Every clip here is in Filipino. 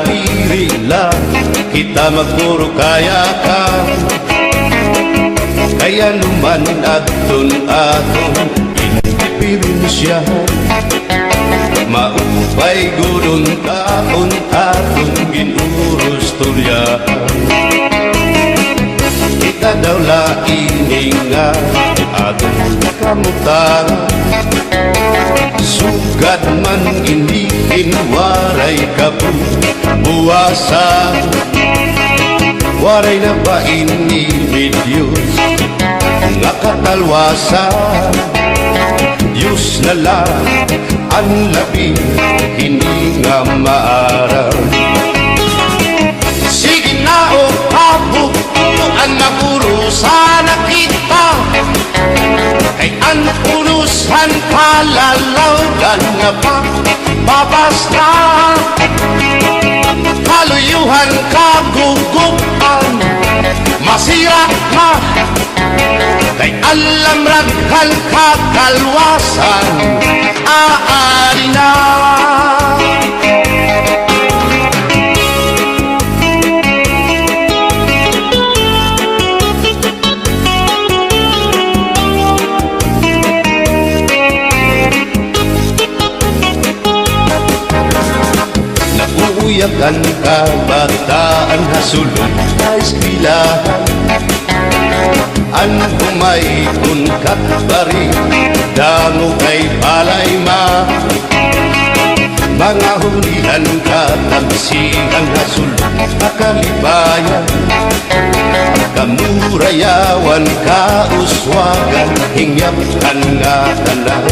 diri lang kita magpuro kaya ka. Kaya naman aton indipirensya maupay gudon taon aton ginurus turyahan. Kita daw laing nga aton kamutangan, sugad man hindi waray kabuwasan. Waray na ba ini Diyos nga katalwasan? Diyos na lang ang labi, hindi nga maaraw. Sige na o kabukuan magurusan na kita, kay ang unusan kalalawgan nga pa babasta. Kaluyuhan kagugupan masira na, kay alam raghan kakalwasan aari na. Nauuyakan kabataan hasulong sa eskwelahan, ang humayton katbari dango kay palay ma. Mga hulihan katamsihan hasulong kakalibayan, kamurayawan kauswagan hingyapkan nga tanan.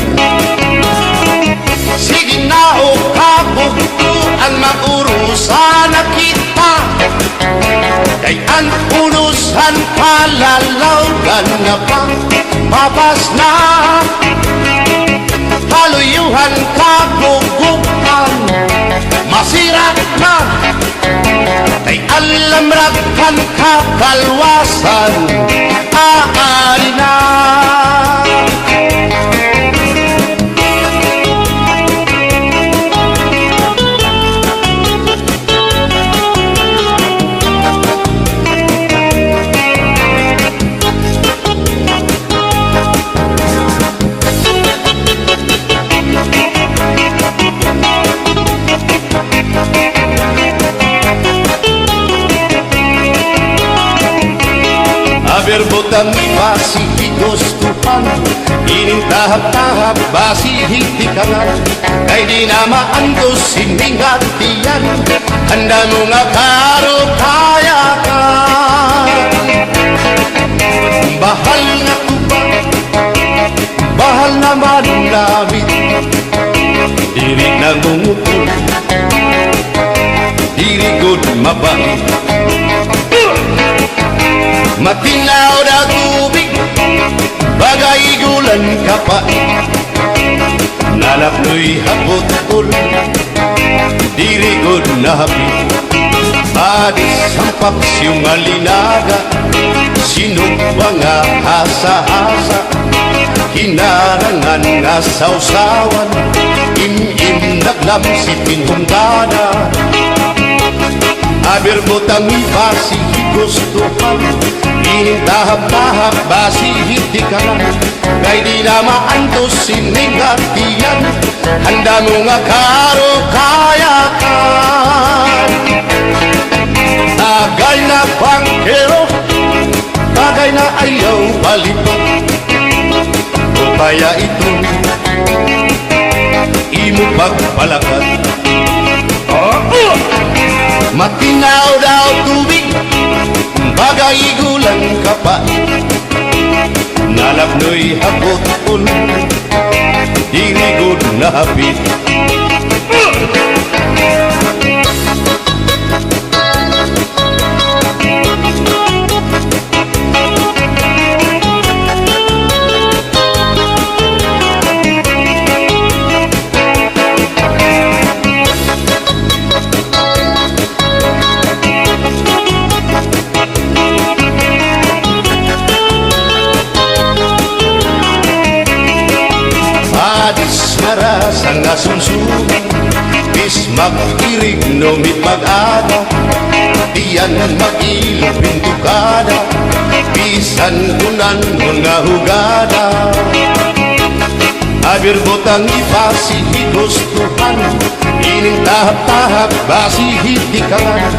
Sige na o kabukuan maurusan na kita, kay ang unusan kalalawgan nga pa babas na. Kaluyuhan kagugupan masira na, kay alam raghan kakalwasan aari na. Berbotang basi higustuhan, inintahap-tahap basi hitikangan, kay di na maantos hindi ngatiyan, handa mo nga karo kaya ka. Bahal na tuba, bahal naman namin, diri na gumukul, diri good mabait. Matinaw na tubig, bagay gulan kapait, nalapnoy hapot-ul, dirigod na hapit. Adis ang paksyong alinaga, sinugwa nga hasa-hasa, kinarangan nga sausawan, im-im naglamsitin humdana. Aber botang ibasi higustuhan, inintahap-tahap basi hitikangan, kay di na maantos siningatiyan, handa mo nga karo kayakan. Tagay na bangkero, tagay na ayaw balipan, upaya ito imo pagpalakan. Matinaw daw tubig, bagay gulang kapait, nalapnoy hapot-ul, dirigod na hapit. Marasang asunsuman, Bilis mag-irig numit mag-ada, diyan mag-ilog pintukada, bisan kunan nga hugada. Abir botang ipasi higustuhan, ining tahap-tahap basi hitikan,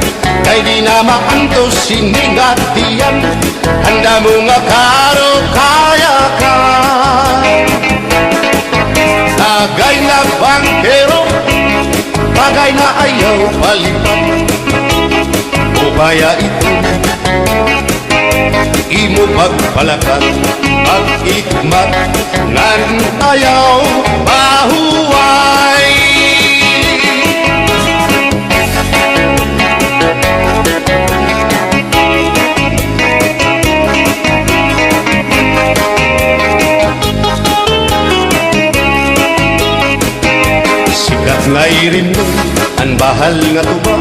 kay di na maantos siningatian, handa mo nga karo kaya ka. Tagay na bangkero, bagay na ayaw palipat, o kaya ito imo pagpalakat, pag-ikmat ngan ayaw mahuway. Sikat ngay rin ang bahal nga tuba,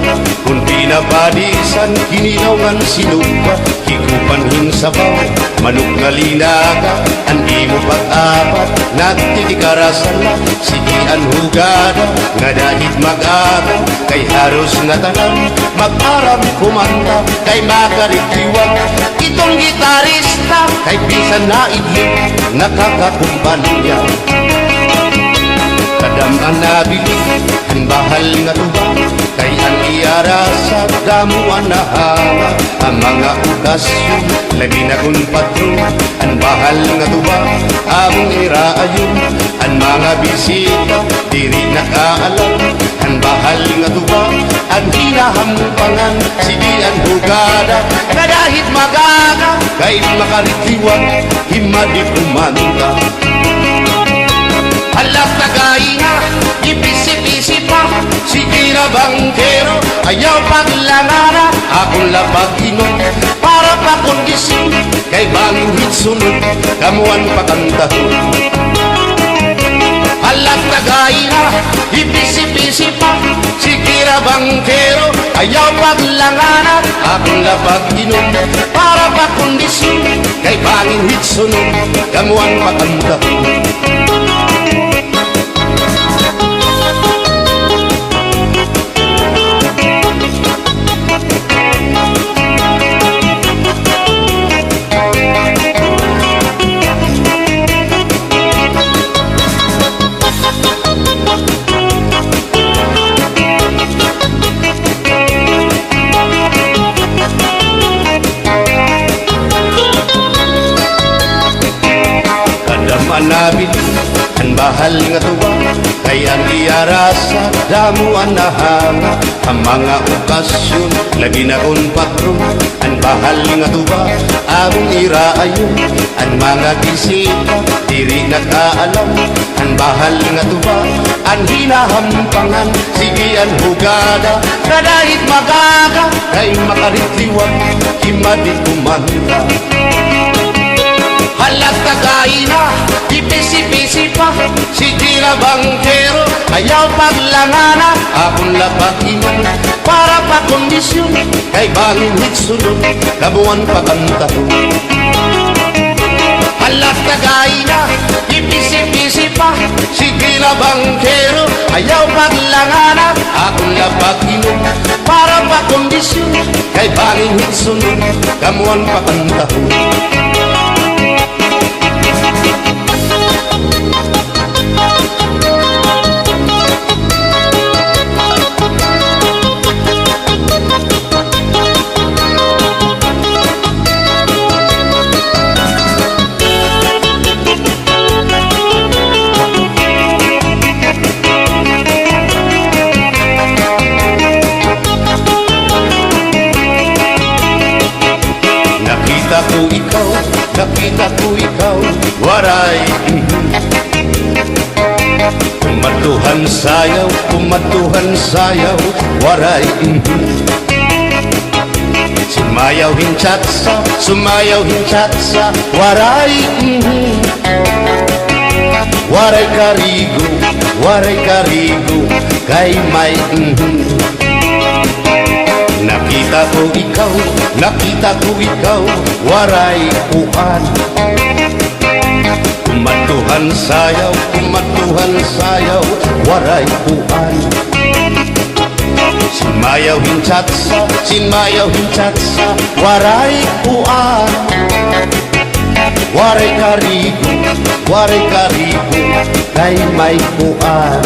kung pinabadisan kininawgan sinuba, hikupanhin sabaw, manok nga linaga, ang imo pag-apat, nagtitikarasan na, sige ang hugada, nga dahit mag-aga, kay haros nga tanan, mag-aram kumanda, kay makaritiwan, itong gitarista, kay bisan na idlip, nakakakumpanya. Kadam ang nabili, ang bahal nga tuba, kay ang iara sa damuan na hanga, ang mga okasyon, lagi na kung patron, ang bahal nga tuba, among iraayon, ang mga bisita, diri nakaalam, ang bahal nga tuba, ang hinahampangan, sige ang hugada, kadahit magaga, kay makaritiwan, himadi kumanda. Alas tagay na, ipisi-pisi pa, sige na bangkero, ayaw paglangana, akong lapag-inom, para pa kondisyon, kay banging hitsunod, kamuan pakantahon. Alas tagay na, ipisi-pisi pa, sige na bangkero, ayaw paglangana, akong lapag-inom, para pa kondisyon, kay banging hitsunod, kamuan pakantahon. Manabit ang bahal nga tuwa, kay ang iara sa damuan na hanga, ang mga okasyon, lagi na kung patron, ang bahal nga tuwa, among iraayon, ang mga bisita, diri nakaalam, ang bahal nga tuwa, ang hinahampangan, sige ang hugada, kadahit magaga, kay makaritiwan, himadi kumanda. Halat tagay na, ipisi-pisi pa, sige na bangkero, ayaw paglangana, akong lapag-inom, para pa kondisyon, kay banging hitsunod, kabuan pakantahon. Halat tagay na, ipisi-pisi pa, sige na bangkero, ayaw paglangana, akong lapag-inom, para pa kondisyon, kay banging hitsunod, kamuan pakantahon. Nakita ko ikaw, waray. Kumatuhan sayaw, waray. Sumayaw hinchatsa, waray. Waray karigo, kay may Nakita ko ikaw, waray uan. Kumatuhan sayaw, waray uan. Sinmayaw hinchatsa waray kuan. Waray karigo kay may kuan.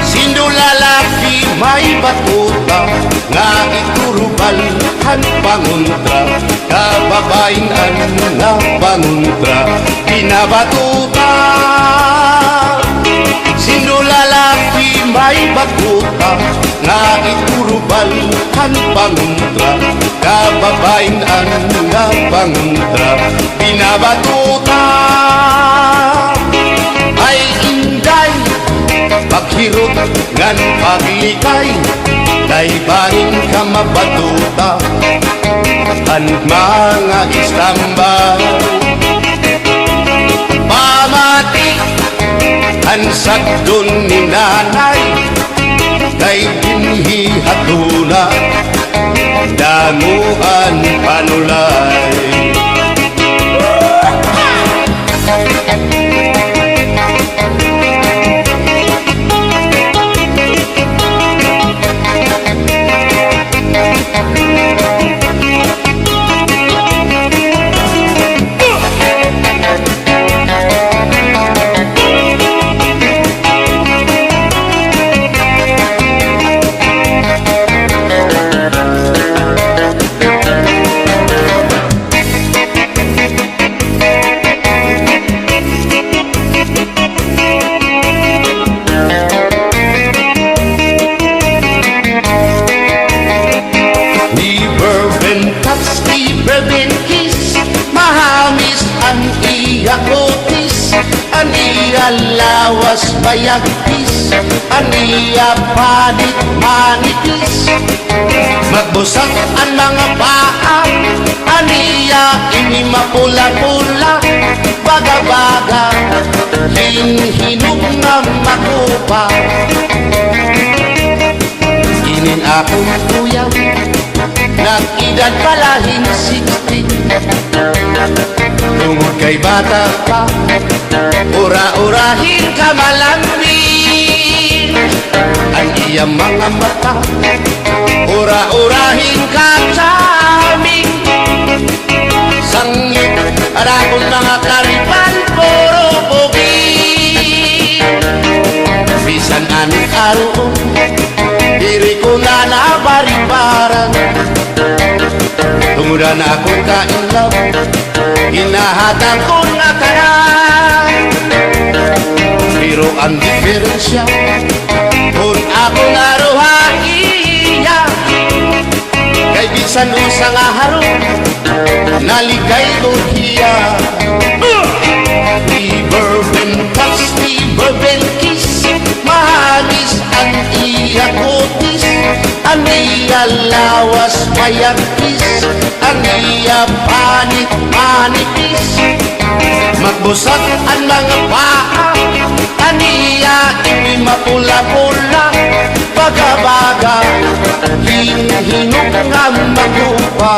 Sino lalaki may batuta nga iturubalhan panguntra, kababayan nga panguntra pinabatuta. Sino lalaki may batuta nga iturubalhan panguntra, kababayan nga panguntra pinabatuta. Ay inday paghirot ngan paglikay, kay bahin ka mabatuta ang mga istambay. Pamati ang sagdon ni nanay, kay binhi hatuna damuan panulay. Mahamis ang iya kutis, ang iya lawas bayagtis, ang iya panit manitis. Magbusag ang mga paa, ang iya ini mapula-pula, baga-baga hinhinog na makupa. Inin akong kuya, nag-edad palahin 60, tungod kay bata pa, ura-urahin ka malambing. Ang iyang mga mata, ura-urahin ka charming. Sanglit, arakong mga karipan, puro bugi. Bisan anong araw, diri ko na nabaribaran. Tungod na akong kainlaw, hinahatang ko na tanan. Pero ang diferensya, kung ako naruhaiya, kay bisan usang aharo, naligay ko hiya. Liver touch, liver kiss, mahalis ang iya kutis, ang iya lawas mayagtis, ang iya panit manitis. Magbusag ang mga paa, ang iya ini mapula-pula, baga-baga hinhinog nga magupa.